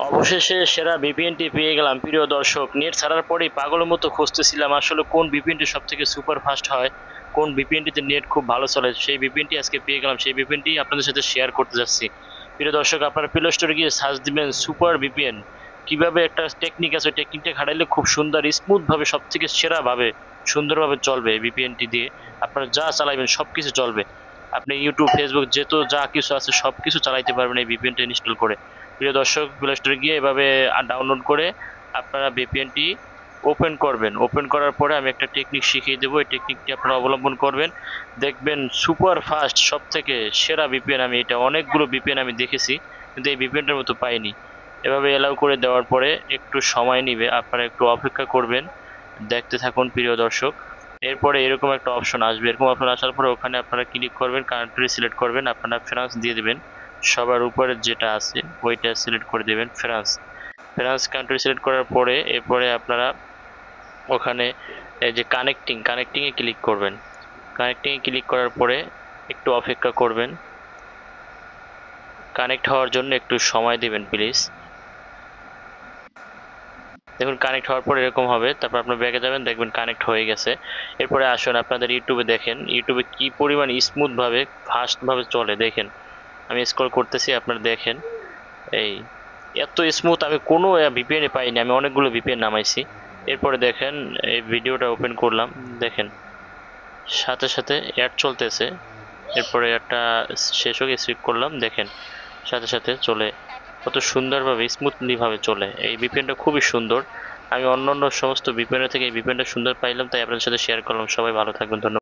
অবশেষে সেরা ভিপিএনটি পেয়ে গেলাম প্রিয় দর্শক। নেট ছাড়ার পরেই পাগলের মতো খুঁজতেছিলাম আসলে কোন ভিপিএনটি সব থেকে সুপার ফাস্ট হয়, কোন ভিপিএনটিতে নেট খুব ভালো চলে। সেই ভিপিএনটি আজকে পেয়ে গেলাম, সেই ভিপিএনটি আপনাদের সাথে শেয়ার করতে যাচ্ছি। প্রিয় দর্শক, আপনারা প্লে স্টোরে গিয়ে সার্চ দিবেন সুপার ভিপিএন। কিভাবে একটা টেকনিক আছে, ওই টেকনিকটা খাটাইলে খুব সুন্দর স্মুথ ভাবে সব থেকে সেরাভাবে সুন্দরভাবে চলবে এই ভিপিএনটি দিয়ে। আপনারা যা চালাইবেন সব কিছু চলবে। আপনি ইউটিউব, ফেসবুক যা কিছু আছে সব কিছু চালাইতে পারবেন এই ভিপিএনটা ইনস্টল করে। প্রিয় দর্শক, প্লে স্টোরে গিয়ে এভাবে ডাউনলোড করে আপনারা ভিপিএনটি ওপেন করবেন। ওপেন করার পরে আমি একটা টেকনিক শিখিয়ে দেবো, এই টেকনিকটি আপনারা অবলম্বন করবেন, দেখবেন সুপার ফাস্ট সব থেকে সেরা ভিপিএন। আমি এটা অনেকগুলো ভিপিএন আমি দেখেছি, কিন্তু এই ভিপিএনটার মতো পাইনি। এভাবে অ্যালাউ করে দেওয়ার পরে একটু সময় নিবে, আপনারা একটু অপেক্ষা করবেন, দেখতে থাকুন প্রিয় দর্শক। এরপরে এরকম একটা অপশন আসবে, এরকম অপশন আসার পরে ওখানে আপনারা ক্লিক করবেন, কান্ট্রি সিলেক্ট করবেন, আপনারা ফ্রান্স দিয়ে দেবেন। সবার উপরে যেটা আছে ওইটা সিলেক্ট করে দেবেন, ফ্রান্স। ফ্রান্স কান্ট্রি সিলেক্ট করার পরে এরপরে আপনারা ওখানে এই যে কানেক্টিংয়ে ক্লিক করবেন। কানেক্টিংয়ে ক্লিক করার পরে একটু অপেক্ষা করবেন, কানেক্ট হওয়ার জন্য একটু সময় দিবেন প্লিজ। দেখুন কানেক্ট হওয়ার পর এরকম হবে, তারপর আপনার ব্যাগে যাবেন, দেখবেন কানেক্ট হয়ে গেছে। এরপরে আসুন আপনাদের ইউটিউবে দেখেন, ইউটিউবে কি পরিমাণ স্মুথভাবে ফাস্টভাবে চলে দেখেন। আমি স্ক্রল করতেছি, আপনারা দেখেন এই এত স্মুথ আমি কোনো ভিপিএনে পাইনি, আমি অনেকগুলো ভিপিএন নামাইছি। এরপরে দেখেন এই ভিডিওটা ওপেন করলাম, দেখেন সাথে সাথে অ্যাড চলতেছে। এরপরে একটা শেষ হয়ে স্কিপ করলাম, দেখেন সাথে সাথে চলে। কত সুন্দরভাবে স্মুথলি ভাবে চলে এই ভিপিএনটা, খুবই সুন্দর। আমি অন্যান্য সমস্ত ভিপিএনের থেকে এই ভিপিএনটা সুন্দর পাইলাম, তাই আপনাদের সাথে শেয়ার করলাম। সবাই ভালো থাকবেন, ধন্যবাদ।